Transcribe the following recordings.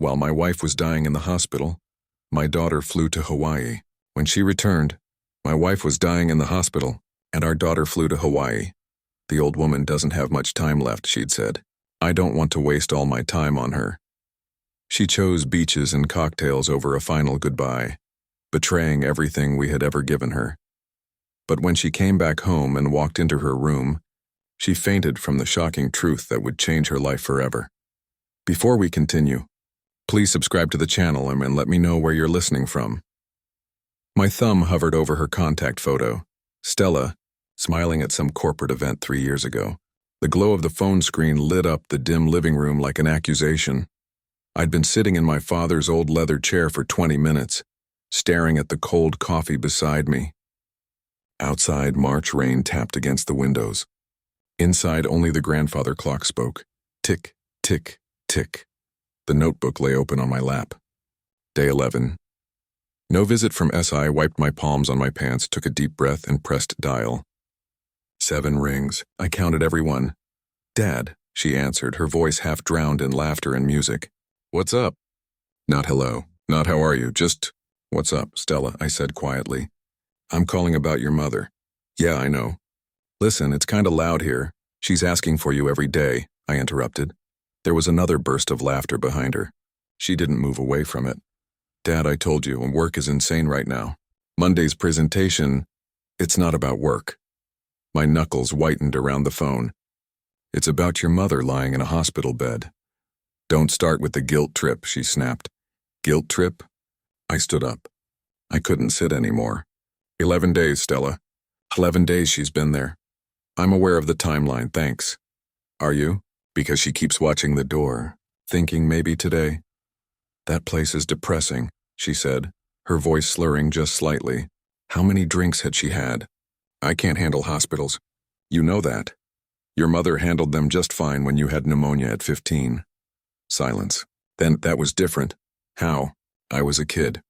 While my wife was dying in the hospital, my daughter flew to Hawaii. When she returned, my wife was dying in the hospital, and our daughter flew to Hawaii. The old woman doesn't have much time left, she'd said. I don't want to waste all my time on her. She chose beaches and cocktails over a final goodbye, betraying everything we had ever given her. But when she came back home and walked into her room, she fainted from the shocking truth that would change her life forever. Before we continue, please subscribe to the channel and let me know where you're listening from. My thumb hovered over her contact photo, Stella, smiling at some corporate event 3 years ago. The glow of the phone screen lit up the dim living room like an accusation. I'd been sitting in my father's old leather chair for 20 minutes, staring at the cold coffee beside me. Outside, March rain tapped against the windows. Inside, only the grandfather clock spoke. Tick, tick, tick. The notebook lay open on my lap. Day 11. No visit from SI. Wiped my palms on my pants, took a deep breath, and pressed dial. 7 rings. I counted every one. Dad, she answered, her voice half drowned in laughter and music. What's up? Not hello. Not how are you. Just, what's up, Stella, I said quietly. I'm calling about your mother. Yeah, I know. Listen, it's kinda loud here. She's asking for you every day, I interrupted. There was another burst of laughter behind her. She didn't move away from it. Dad, I told you, work is insane right now. Monday's presentation, it's not about work. My knuckles whitened around the phone. It's about your mother lying in a hospital bed. Don't start with the guilt trip, she snapped. Guilt trip? I stood up. I couldn't sit anymore. 11 days, Stella. 11 days she's been there. I'm aware of the timeline, thanks. Are you? Because she keeps watching the door, thinking maybe today. That place is depressing, she said, her voice slurring just slightly. How many drinks had she had? I can't handle hospitals. You know that. Your mother handled them just fine when you had pneumonia at 15. Silence. Then that was different. How? I was a kid.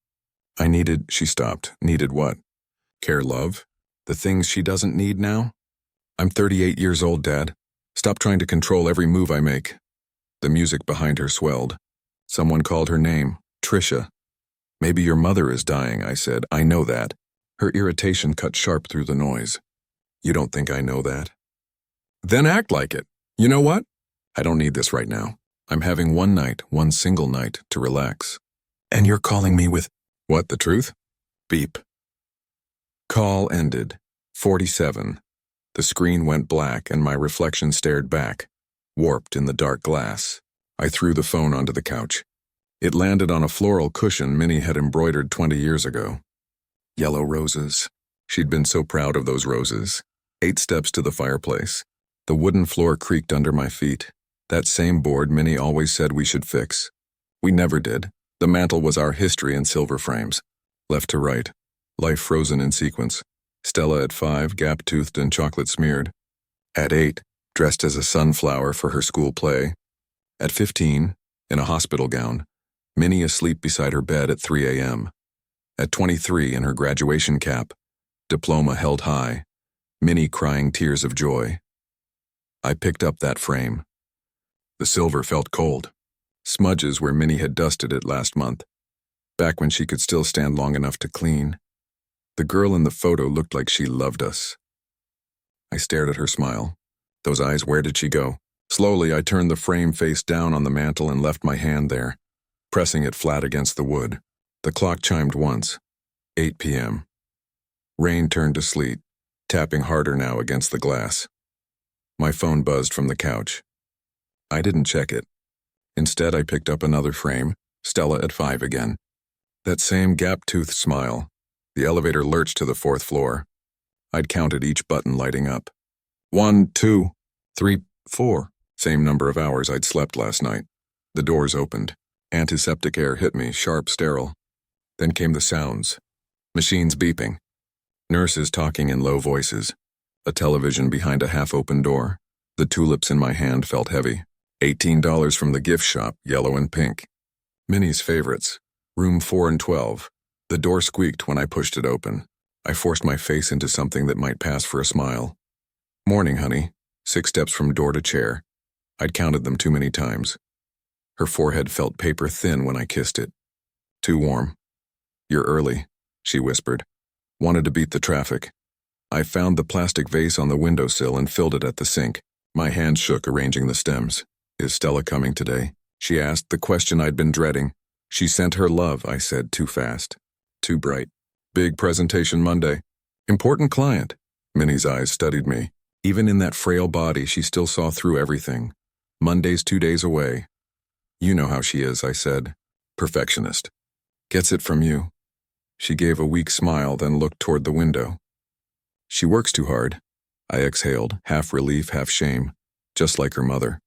She stopped. Needed what? Care, love? The things she doesn't need now? I'm 38 years old, Dad. Stop trying to control every move I make. The music behind her swelled. Someone called her name, Trisha. Maybe your mother is dying, I said. I know that. Her irritation cut sharp through the noise. You don't think I know that? Then act like it. You know what? I don't need this right now. I'm having one single night to relax. And you're calling me with, what, the truth? Beep. Call ended. 47. The screen went black and my reflection stared back, warped in the dark glass. I threw the phone onto the couch. It landed on a floral cushion Minnie had embroidered 20 years ago. Yellow roses. She'd been so proud of those roses. 8 steps to the fireplace. The wooden floor creaked under my feet. That same board Minnie always said we should fix. We never did. The mantel was our history in silver frames. Left to right. Life frozen in sequence. Stella at 5, gap-toothed and chocolate-smeared. At 8, dressed as a sunflower for her school play. At 15, in a hospital gown. Minnie asleep beside her bed at 3 a.m. At 23, in her graduation cap. Diploma held high. Minnie crying tears of joy. I picked up that frame. The silver felt cold. Smudges where Minnie had dusted it last month. Back when she could still stand long enough to clean. The girl in the photo looked like she loved us. I stared at her smile. Those eyes, where did she go? Slowly, I turned the frame face down on the mantel and left my hand there, pressing it flat against the wood. The clock chimed once. 8 p.m. Rain turned to sleet, tapping harder now against the glass. My phone buzzed from the couch. I didn't check it. Instead, I picked up another frame, Stella at 5 again. That same gap-toothed smile. The elevator lurched to the 4th floor. I'd counted each button lighting up. 1, 2, 3, 4. Same number of hours I'd slept last night. The doors opened. Antiseptic air hit me, sharp, sterile. Then came the sounds. Machines beeping. Nurses talking in low voices. A television behind a half-open door. The tulips in my hand felt heavy. $18 from the gift shop, yellow and pink. Minnie's favorites. Room 4 and 12. The door squeaked when I pushed it open. I forced my face into something that might pass for a smile. Morning, honey. 6 steps from door to chair. I'd counted them too many times. Her forehead felt paper thin when I kissed it. Too warm. You're early, she whispered. Wanted to beat the traffic. I found the plastic vase on the windowsill and filled it at the sink. My hand shook arranging the stems. Is Stella coming today? She asked the question I'd been dreading. She sent her love, I said, too fast. Too bright. Big presentation Monday. Important client. Minnie's eyes studied me. Even in that frail body, she still saw through everything. Monday's 2 days away. You know how she is, I said. Perfectionist. Gets it from you. She gave a weak smile, then looked toward the window. She works too hard. I exhaled, half relief, half shame, just like her mother.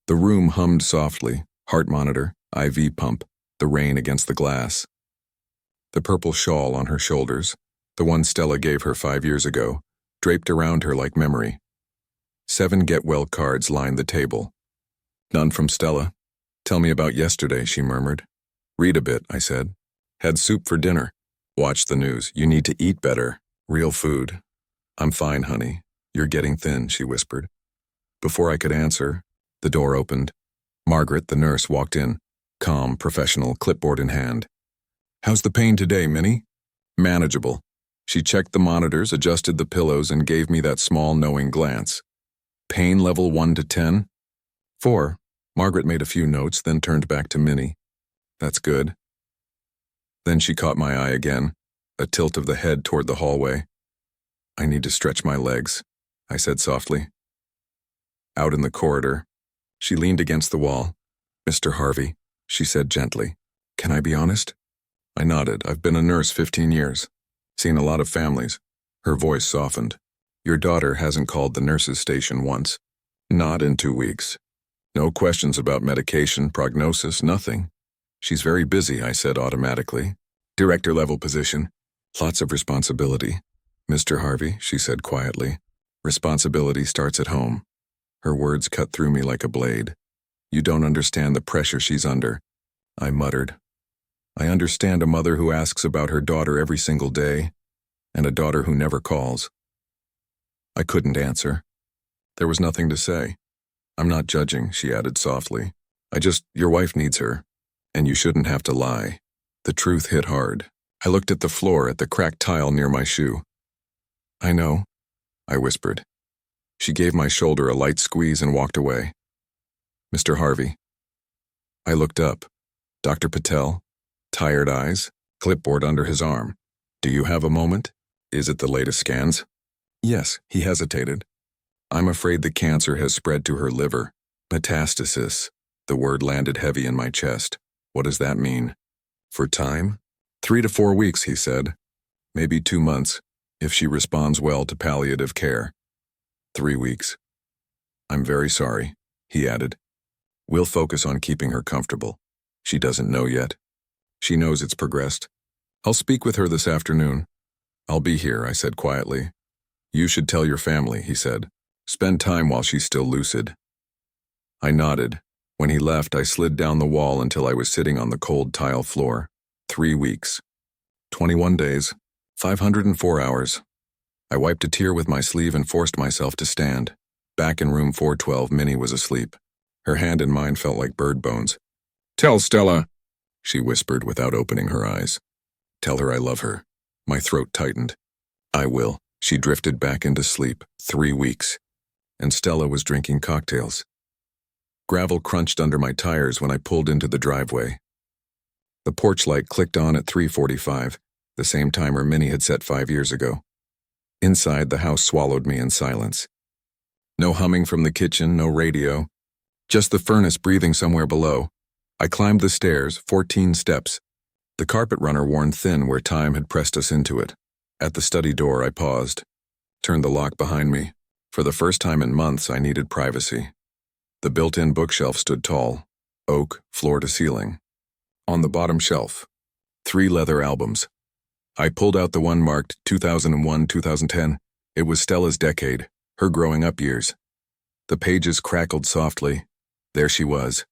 The room hummed softly, heart monitor, IV pump, the rain against the glass. The purple shawl on her shoulders, the one Stella gave her 5 years ago, draped around her like memory. 7 get-well cards lined the table. None from Stella. Tell me about yesterday, she murmured. Read a bit, I said. Had soup for dinner. Watch the news. You need to eat better. Real food. I'm fine, honey. You're getting thin, she whispered. Before I could answer, the door opened. Margaret, the nurse, walked in, calm, professional, clipboard in hand. How's the pain today, Minnie? Manageable. She checked the monitors, adjusted the pillows, and gave me that small, knowing glance. Pain level 1 to 10? 4. Margaret made a few notes, then turned back to Minnie. That's good. Then she caught my eye again, a tilt of the head toward the hallway. I need to stretch my legs, I said softly. Out in the corridor, she leaned against the wall. Mr. Harvey, she said gently. Can I be honest? I nodded. I've been a nurse 15 years. Seen a lot of families. Her voice softened. Your daughter hasn't called the nurses' station once. Not in 2 weeks. No questions about medication, prognosis, nothing. She's very busy, I said automatically. Director-level position. Lots of responsibility. Mr. Harvey, she said quietly. Responsibility starts at home. Her words cut through me like a blade. You don't understand the pressure she's under. I muttered. I understand a mother who asks about her daughter every single day, and a daughter who never calls. I couldn't answer. There was nothing to say. I'm not judging, she added softly. Your wife needs her, and you shouldn't have to lie. The truth hit hard. I looked at the floor, at the cracked tile near my shoe. I know, I whispered. She gave my shoulder a light squeeze and walked away. Mr. Harvey. I looked up. Dr. Patel, tired eyes, clipboard under his arm. Do you have a moment? Is it the latest scans? Yes, he hesitated. I'm afraid the cancer has spread to her liver. Metastasis. The word landed heavy in my chest. What does that mean? For time? 3 to 4 weeks, he said. Maybe 2 months, if she responds well to palliative care. 3 weeks. I'm very sorry, he added. We'll focus on keeping her comfortable. She doesn't know yet. She knows it's progressed. I'll speak with her this afternoon. I'll be here, I said quietly. You should tell your family, he said. Spend time while she's still lucid. I nodded. When he left, I slid down the wall until I was sitting on the cold tile floor. 3 weeks. 21 days. 504 hours. I wiped a tear with my sleeve and forced myself to stand. Back in room 412, Minnie was asleep. Her hand in mine felt like bird bones. Tell Stella, she whispered without opening her eyes. Tell her I love her. My throat tightened. I will. She drifted back into sleep. 3 weeks. And Stella was drinking cocktails. Gravel crunched under my tires when I pulled into the driveway. The porch light clicked on at 3:45, the same timer Minnie had set 5 years ago. Inside, the house swallowed me in silence. No humming from the kitchen, no radio. Just the furnace breathing somewhere below. I climbed the stairs, 14 steps. The carpet runner worn thin where time had pressed us into it. At the study door, I paused. Turned the lock behind me. For the first time in months, I needed privacy. The built-in bookshelf stood tall, oak, floor to ceiling. On the bottom shelf, 3 leather albums. I pulled out the one marked 2001-2010. It was Stella's decade, her growing up years. The pages crackled softly. There she was.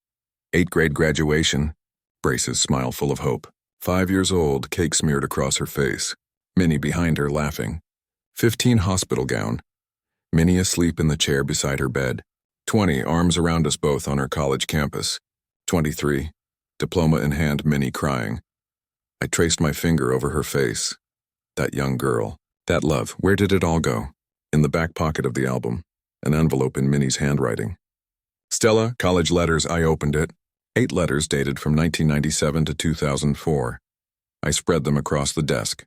8th grade graduation. Brace's smile full of hope. 5 years old, cake smeared across her face. Minnie behind her laughing. 15 hospital gown. Minnie asleep in the chair beside her bed. 20 arms around us both on her college campus. 23. Diploma in hand, Minnie crying. I traced my finger over her face. That young girl. That love. Where did it all go? In the back pocket of the album. An envelope in Minnie's handwriting. Stella, college letters. I opened it. 8 letters dated from 1997 to 2004. I spread them across the desk.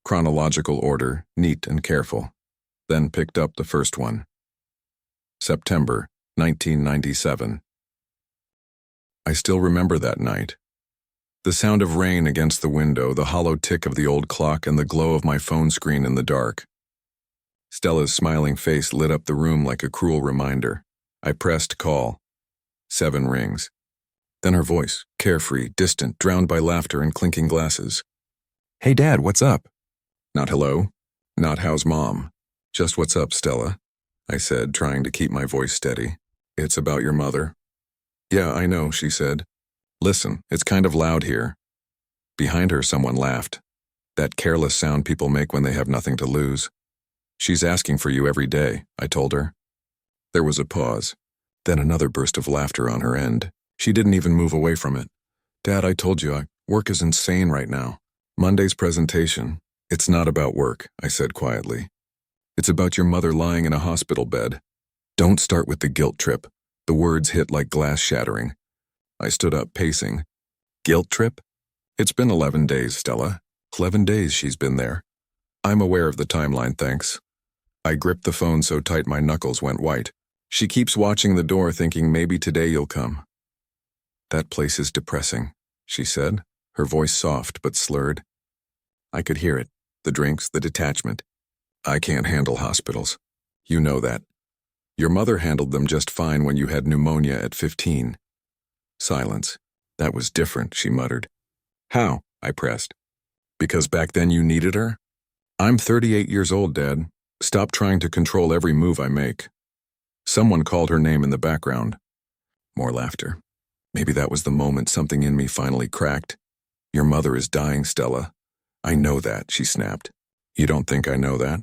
Chronological order, neat and careful. Then picked up the first one. September 1997. I still remember that night. The sound of rain against the window, the hollow tick of the old clock, and the glow of my phone screen in the dark. Stella's smiling face lit up the room like a cruel reminder. I pressed call. 7 rings. Then her voice, carefree, distant, drowned by laughter and clinking glasses. Hey, Dad, what's up? Not hello. Not how's Mom. Just what's up, Stella, I said, trying to keep my voice steady. It's about your mother. Yeah, I know, she said. Listen, it's kind of loud here. Behind her, someone laughed. That careless sound people make when they have nothing to lose. She's asking for you every day, I told her. There was a pause, then another burst of laughter on her end. She didn't even move away from it. Dad, I told you, work is insane right now. Monday's presentation. It's not about work, I said quietly. It's about your mother lying in a hospital bed. Don't start with the guilt trip. The words hit like glass shattering. I stood up, pacing. Guilt trip? It's been 11 days, Stella. 11 days she's been there. I'm aware of the timeline, thanks. I gripped the phone so tight my knuckles went white. She keeps watching the door thinking maybe today you'll come. That place is depressing, she said, her voice soft but slurred. I could hear it, the drinks, the detachment. I can't handle hospitals. You know that. Your mother handled them just fine when you had pneumonia at 15. Silence. That was different, she muttered. How? I pressed. Because back then you needed her? I'm 38 years old, Dad. Stop trying to control every move I make. Someone called her name in the background. More laughter. Maybe that was the moment something in me finally cracked. Your mother is dying, Stella. I know that, she snapped. You don't think I know that?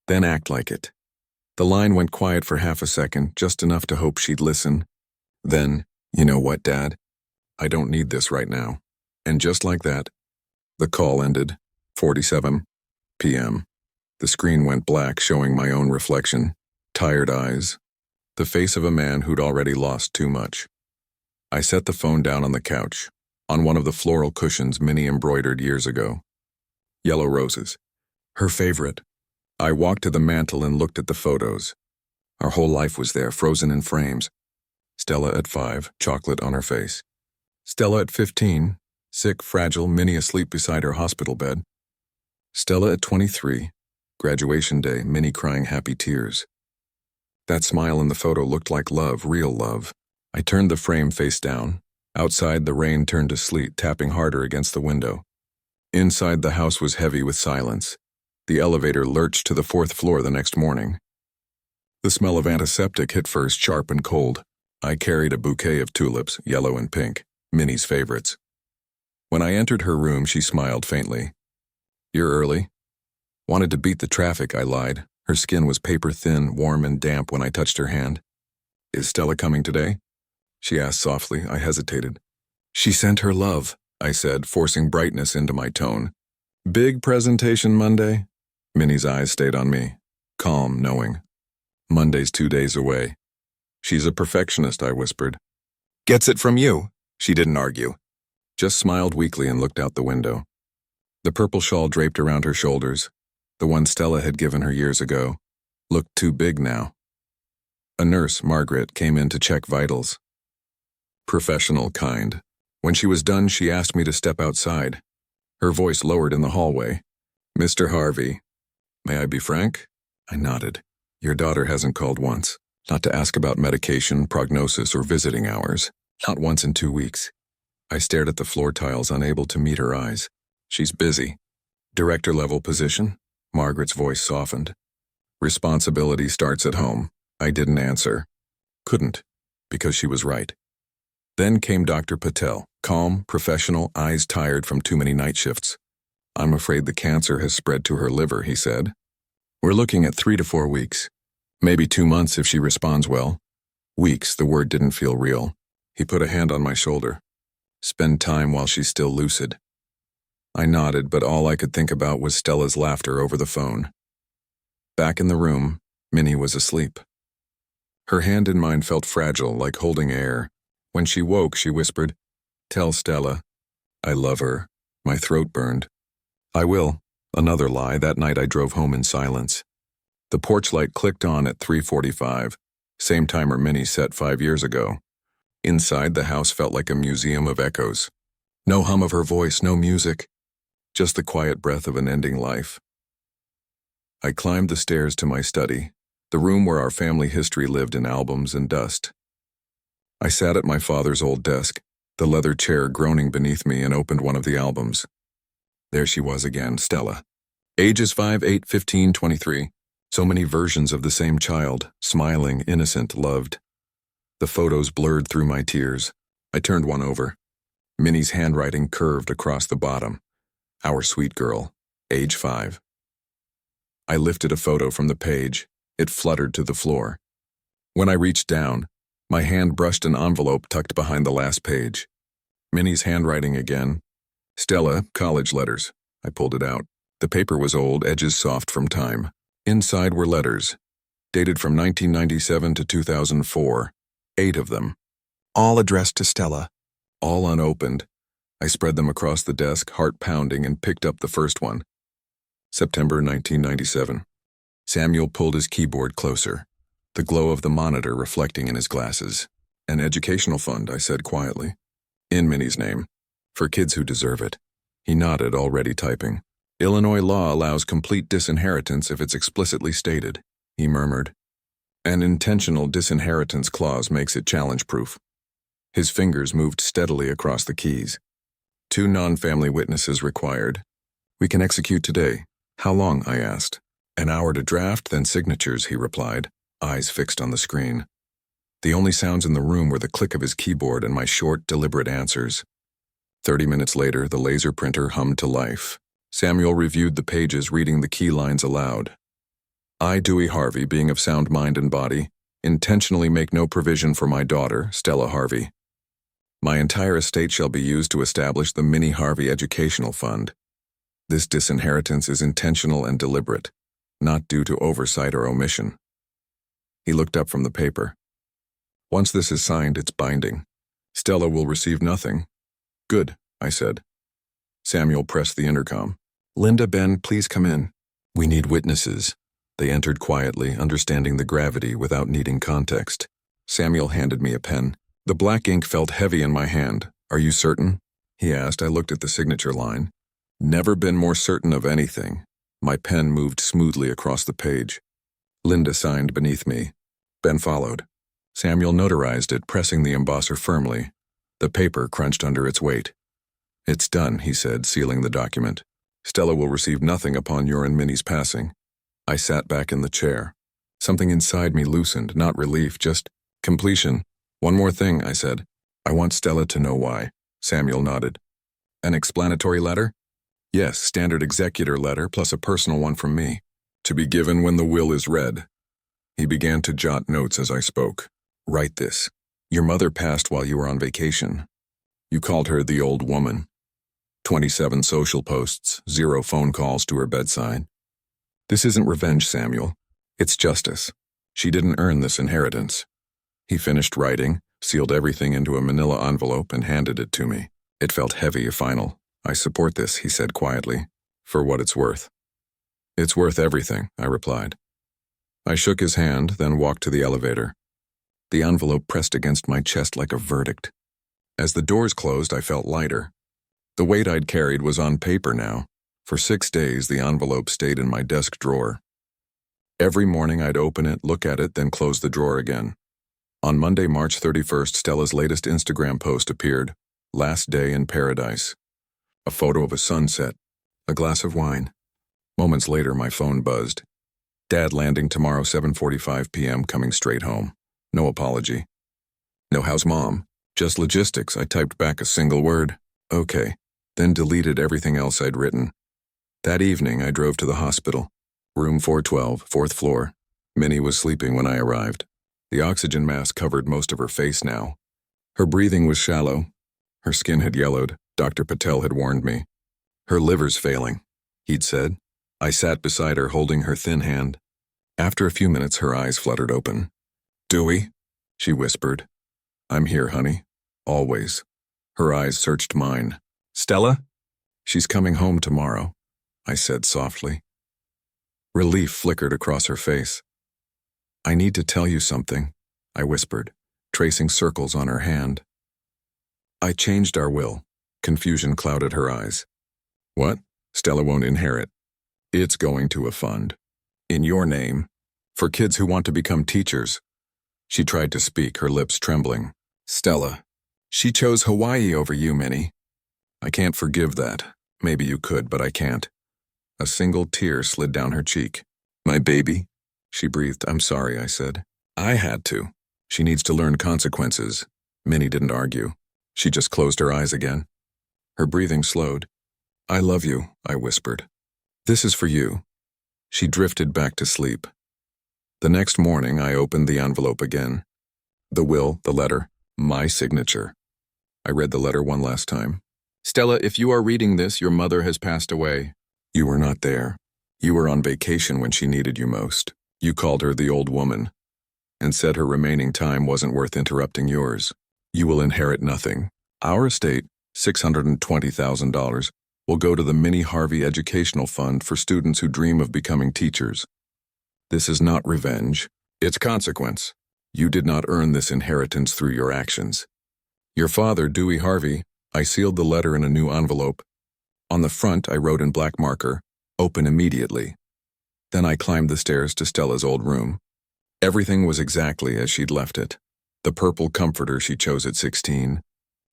Then act like it. The line went quiet for half a second, just enough to hope she'd listen. Then, you know what, Dad? I don't need this right now. And just like that, the call ended. 47 p.m. The screen went black, showing my own reflection. Tired eyes. The face of a man who'd already lost too much. I set the phone down on the couch, on one of the floral cushions Minnie embroidered years ago. Yellow roses. Her favorite. I walked to the mantel and looked at the photos. Our whole life was there, frozen in frames. Stella at 5, chocolate on her face. Stella at 15, sick, fragile, Minnie asleep beside her hospital bed. Stella at 23, graduation day, Minnie crying happy tears. That smile in the photo looked like love, real love. I turned the frame face down. Outside, the rain turned to sleet, tapping harder against the window. Inside, the house was heavy with silence. The elevator lurched to the 4th floor the next morning. The smell of antiseptic hit first, sharp and cold. I carried a bouquet of tulips, yellow and pink, Minnie's favorites. When I entered her room, she smiled faintly. You're early. Wanted to beat the traffic, I lied. Her skin was paper thin, warm and damp when I touched her hand. Is Stella coming today? She asked softly. I hesitated. She sent her love, I said, forcing brightness into my tone. Big presentation Monday? Minnie's eyes stayed on me, calm, knowing. Monday's 2 days away. She's a perfectionist, I whispered. Gets it from you. She didn't argue. Just smiled weakly and looked out the window. The purple shawl draped around her shoulders, the one Stella had given her years ago, looked too big now. A nurse, Margaret, came in to check vitals. Professional kind. When she was done, she asked me to step outside. Her voice lowered in the hallway. Mr. Harvey. May I be frank? I nodded. Your daughter hasn't called once. Not to ask about medication, prognosis, or visiting hours. Not once in 2 weeks. I stared at the floor tiles, unable to meet her eyes. She's busy. Director-level position? Margaret's voice softened. Responsibility starts at home. I didn't answer. Couldn't, because she was right. Then came Dr. Patel, calm, professional, eyes tired from too many night shifts. I'm afraid the cancer has spread to her liver, he said. We're looking at 3 to 4 weeks. Maybe 2 months if she responds well. Weeks, the word didn't feel real. He put a hand on my shoulder. Spend time while she's still lucid. I nodded, but all I could think about was Stella's laughter over the phone. Back in the room, Minnie was asleep. Her hand in mine felt fragile, like holding air. When she woke, she whispered, "Tell Stella. I love her." My throat burned. "I will." Another lie. That night I drove home in silence. The porch light clicked on at 3:45, same timer Minnie set 5 years ago. Inside, the house felt like a museum of echoes. No hum of her voice, no music, just the quiet breath of an ending life. I climbed the stairs to my study, the room where our family history lived in albums and dust. I sat at my father's old desk, the leather chair groaning beneath me, and opened one of the albums. There she was again, Stella. Ages 5, 8, 15, 23. So many versions of the same child, smiling, innocent, loved. The photos blurred through my tears. I turned one over. Minnie's handwriting curved across the bottom. Our sweet girl, age 5. I lifted a photo from the page. It fluttered to the floor. When I reached down, my hand brushed an envelope tucked behind the last page. Minnie's handwriting again. Stella, college letters. I pulled it out. The paper was old, edges soft from time. Inside were letters, dated from 1997 to 2004, 8 of them. All addressed to Stella, all unopened. I spread them across the desk, heart pounding, and picked up the first one. September 1997. Samuel pulled his keyboard closer, the glow of the monitor reflecting in his glasses. An educational fund, I said quietly. In Minnie's name. For kids who deserve it. He nodded, already typing. Illinois law allows complete disinheritance if it's explicitly stated, he murmured. An intentional disinheritance clause makes it challenge-proof. His fingers moved steadily across the keys. 2 non-family witnesses required. We can execute today. How long? I asked. An hour to draft, then signatures, he replied, eyes fixed on the screen. The only sounds in the room were the click of his keyboard and my short, deliberate answers. 30 minutes later, the laser printer hummed to life. Samuel reviewed the pages, reading the key lines aloud. I, Dewey Harvey, being of sound mind and body, intentionally make no provision for my daughter, Stella Harvey. My entire estate shall be used to establish the Minnie Harvey Educational Fund. This disinheritance is intentional and deliberate, not due to oversight or omission. He looked up from the paper. Once this is signed, it's binding. Stella will receive nothing. Good, I said. Samuel pressed the intercom. Linda, Ben, please come in. We need witnesses. They entered quietly, understanding the gravity without needing context. Samuel handed me a pen. The black ink felt heavy in my hand. Are you certain? He asked. I looked at the signature line. Never been more certain of anything. My pen moved smoothly across the page. Linda signed beneath me. Ben followed. Samuel notarized it, pressing the embosser firmly. The paper crunched under its weight. It's done, he said, sealing the document. Stella will receive nothing upon your and Minnie's passing. I sat back in the chair. Something inside me loosened, not relief, just completion. One more thing, I said. I want Stella to know why. Samuel nodded. An explanatory letter? Yes, standard executor letter plus a personal one from me. To be given when the will is read. He began to jot notes as I spoke. Write this. Your mother passed while you were on vacation. You called her the old woman. 27 social posts, 0 phone calls to her bedside. This isn't revenge, Samuel. It's justice. She didn't earn this inheritance. He finished writing, sealed everything into a manila envelope, and handed it to me. It felt heavy, final. I support this, he said quietly, for what it's worth. It's worth everything, I replied. I shook his hand, then walked to the elevator. The envelope pressed against my chest like a verdict. As the doors closed, I felt lighter. The weight I'd carried was on paper now. For 6 days, the envelope stayed in my desk drawer. Every morning I'd open it, look at it, then close the drawer again. On Monday, March 31st, Stella's latest Instagram post appeared. Last day in paradise. A photo of a sunset. A glass of wine. Moments later, my phone buzzed. Dad landing tomorrow 7:45 p.m. coming straight home. No apology. No, how's Mom? Just logistics. I typed back a single word. Okay. Then deleted everything else I'd written. That evening, I drove to the hospital. Room 412, 4th floor. Minnie was sleeping when I arrived. The oxygen mask covered most of her face now. Her breathing was shallow. Her skin had yellowed. Dr. Patel had warned me. Her liver's failing, he'd said. I sat beside her, holding her thin hand. After a few minutes, her eyes fluttered open. Dewey, she whispered. I'm here, honey. Always. Her eyes searched mine. Stella? She's coming home tomorrow, I said softly. Relief flickered across her face. I need to tell you something, I whispered, tracing circles on her hand. I changed our will. Confusion clouded her eyes. What? Stella won't inherit. It's going to a fund. In your name. For kids who want to become teachers. She tried to speak, her lips trembling. Stella. She chose Hawaii over you, Minnie. I can't forgive that. Maybe you could, but I can't. A single tear slid down her cheek. My baby? She breathed. I'm sorry, I said. I had to. She needs to learn consequences. Minnie didn't argue. She just closed her eyes again. Her breathing slowed. I love you, I whispered. This is for you. She drifted back to sleep. The next morning, I opened the envelope again. The will, the letter, my signature. I read the letter one last time. Stella, if you are reading this, your mother has passed away. You were not there. You were on vacation when she needed you most. You called her the old woman and said her remaining time wasn't worth interrupting yours. You will inherit nothing. Our estate, $620,000, will go to the Minnie Harvey Educational Fund for students who dream of becoming teachers. This is not revenge. It's consequence. You did not earn this inheritance through your actions. Your father, Dewey Harvey, I sealed the letter in a new envelope. On the front, I wrote in black marker, open immediately. Then I climbed the stairs to Stella's old room. Everything was exactly as she'd left it. The purple comforter she chose at 16,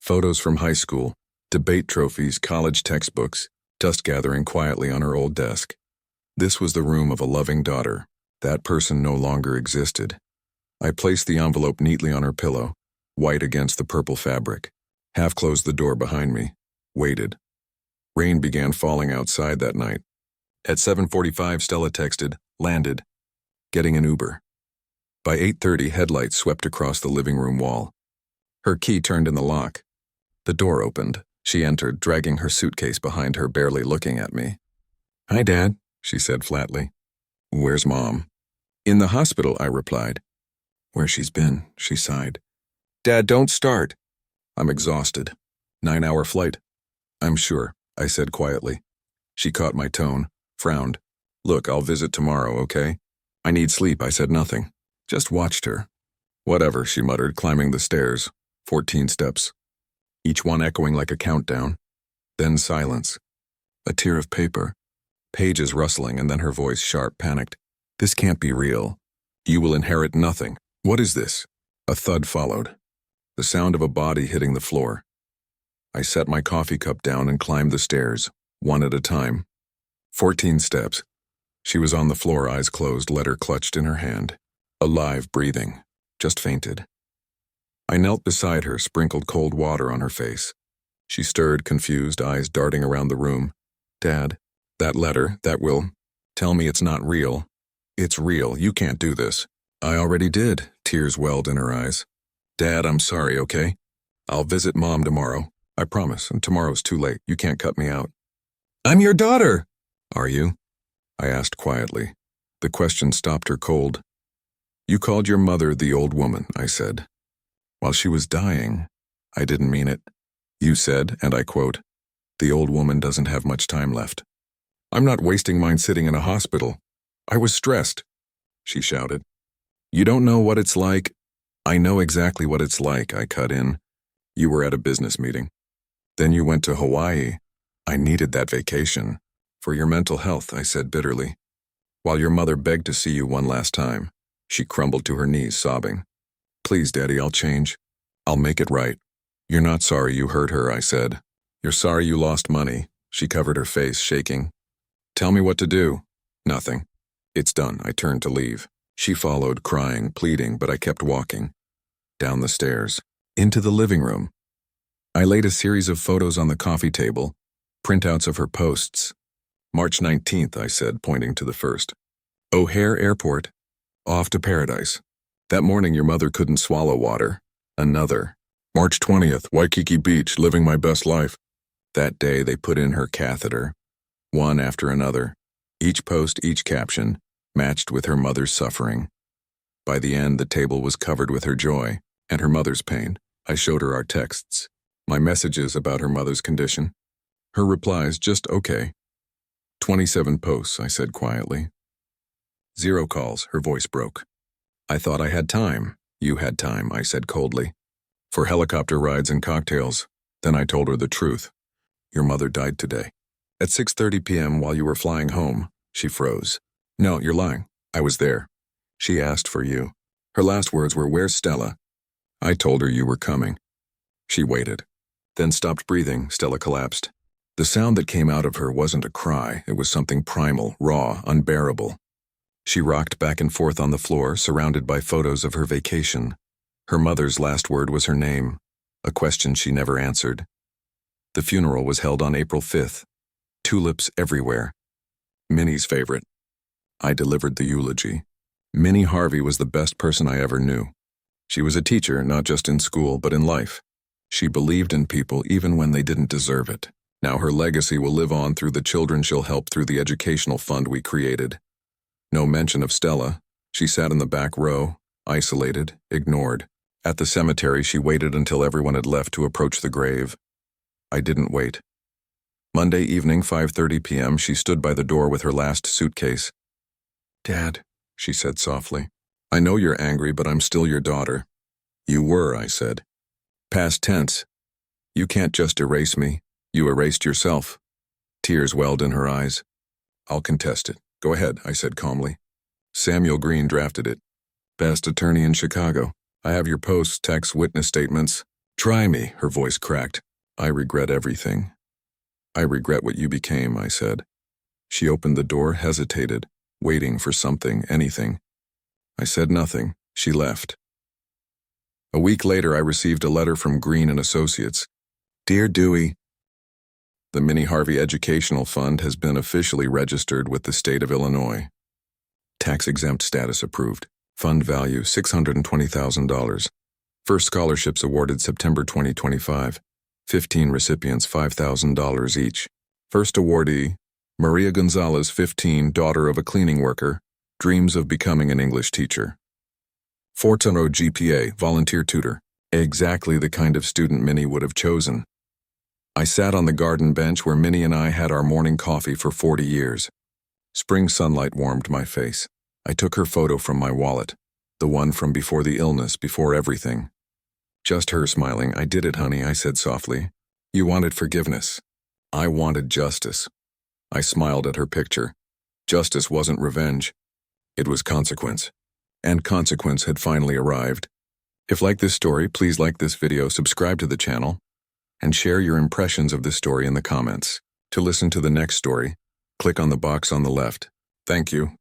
photos from high school, debate trophies, college textbooks, dust gathering quietly on her old desk. This was the room of a loving daughter. That person no longer existed. I placed the envelope neatly on her pillow, white against the purple fabric, half-closed the door behind me, waited. Rain began falling outside that night. At 7:45, Stella texted, landed, getting an Uber. By 8:30, headlights swept across the living room wall. Her key turned in the lock. The door opened. She entered, dragging her suitcase behind her, barely looking at me. Hi, Dad, she said flatly. Where's Mom? In the hospital, I replied. Where she's been, she sighed. Dad, don't start. I'm exhausted. 9-hour flight. I'm sure, I said quietly. She caught my tone, frowned. Look, I'll visit tomorrow, okay? I need sleep, I said nothing. Just watched her. Whatever, she muttered, climbing the stairs. 14 steps. Each one echoing like a countdown. Then silence. A tear of paper. Pages rustling, and then her voice, sharp, panicked. This can't be real. You will inherit nothing. What is this? A thud followed. The sound of a body hitting the floor. I set my coffee cup down and climbed the stairs, one at a time. 14 steps. She was on the floor, eyes closed, letter clutched in her hand. Alive, breathing. Just fainted. I knelt beside her, sprinkled cold water on her face. She stirred, confused, eyes darting around the room. Dad, that letter, that will, tell me it's not real. It's real. You can't do this. I already did. Tears welled in her eyes. Dad, I'm sorry, okay? I'll visit Mom tomorrow. I promise, and tomorrow's too late. You can't cut me out. I'm your daughter! Are you? I asked quietly. The question stopped her cold. You called your mother the old woman, I said. While she was dying, I didn't mean it. You said, and I quote, the old woman doesn't have much time left. I'm not wasting mine sitting in a hospital. I was stressed, she shouted. You don't know what it's like. I know exactly what it's like, I cut in. You were at a business meeting. Then you went to Hawaii. I needed that vacation. For your mental health, I said bitterly. While your mother begged to see you one last time, she crumbled to her knees, sobbing. Please, Daddy, I'll change. I'll make it right. You're not sorry you hurt her, I said. You're sorry you lost money. She covered her face, shaking. Tell me what to do. Nothing. It's done. I turned to leave. She followed, crying, pleading, but I kept walking. Down the stairs. Into the living room. I laid a series of photos on the coffee table, printouts of her posts. March 19th, I said, pointing to the first. O'Hare Airport. Off to paradise. That morning your mother couldn't swallow water. Another. March 20th, Waikiki Beach, living my best life. That day they put in her catheter, one after another. Each post, each caption, matched with her mother's suffering. By the end, the table was covered with her joy and her mother's pain. I showed her our texts, my messages about her mother's condition. Her replies, just okay. 27 posts, I said quietly. 0 calls, her voice broke. I thought I had time. You had time, I said coldly. For helicopter rides and cocktails. Then I told her the truth. Your mother died today. At 6:30 p.m. while you were flying home. She froze. No, you're lying. I was there. She asked for you. Her last words were, "Where's Stella?" I told her you were coming. She waited. Then stopped breathing. Stella collapsed. The sound that came out of her wasn't a cry. It was something primal, raw, unbearable. She rocked back and forth on the floor, surrounded by photos of her vacation. Her mother's last word was her name, a question she never answered. The funeral was held on April 5th. Tulips everywhere. Minnie's favorite. I delivered the eulogy. Minnie Harvey was the best person I ever knew. She was a teacher, not just in school, but in life. She believed in people even when they didn't deserve it. Now her legacy will live on through the children she'll help through the educational fund we created. No mention of Stella. She sat in the back row, isolated, ignored. At the cemetery, she waited until everyone had left to approach the grave. I didn't wait. Monday evening, 5:30 p.m., she stood by the door with her last suitcase. "Dad," she said softly, "I know you're angry, but I'm still your daughter." "You were," I said. "Past tense. You can't just erase me. You erased yourself." Tears welled in her eyes. "I'll contest it. Go ahead," I said calmly. "Samuel Green drafted it. Best attorney in Chicago. I have your posts, texts, witness statements. Try me," her voice cracked. "I regret everything." "I regret what you became," I said. She opened the door, hesitated, waiting for something, anything. I said nothing. She left. A week later, I received a letter from Green and Associates. "Dear Dewey, the Minnie Harvey Educational Fund has been officially registered with the state of Illinois. Tax-exempt status approved. Fund value $620,000. First scholarships awarded September 2025. 15 recipients, $5,000 each. First awardee, Maria Gonzalez, 15, daughter of a cleaning worker, dreams of becoming an English teacher. 4.0 GPA, volunteer tutor. Exactly the kind of student Minnie would have chosen. I sat on the garden bench where Minnie and I had our morning coffee for 40 years. Spring sunlight warmed my face. I took her photo from my wallet, the one from before the illness, before everything. Just her smiling. "I did it, honey," I said softly. "You wanted forgiveness. I wanted justice." I smiled at her picture. Justice wasn't revenge. It was consequence. And consequence had finally arrived. If you like this story, please like this video, subscribe to the channel, and share your impressions of this story in the comments. To listen to the next story, click on the box on the left. Thank you.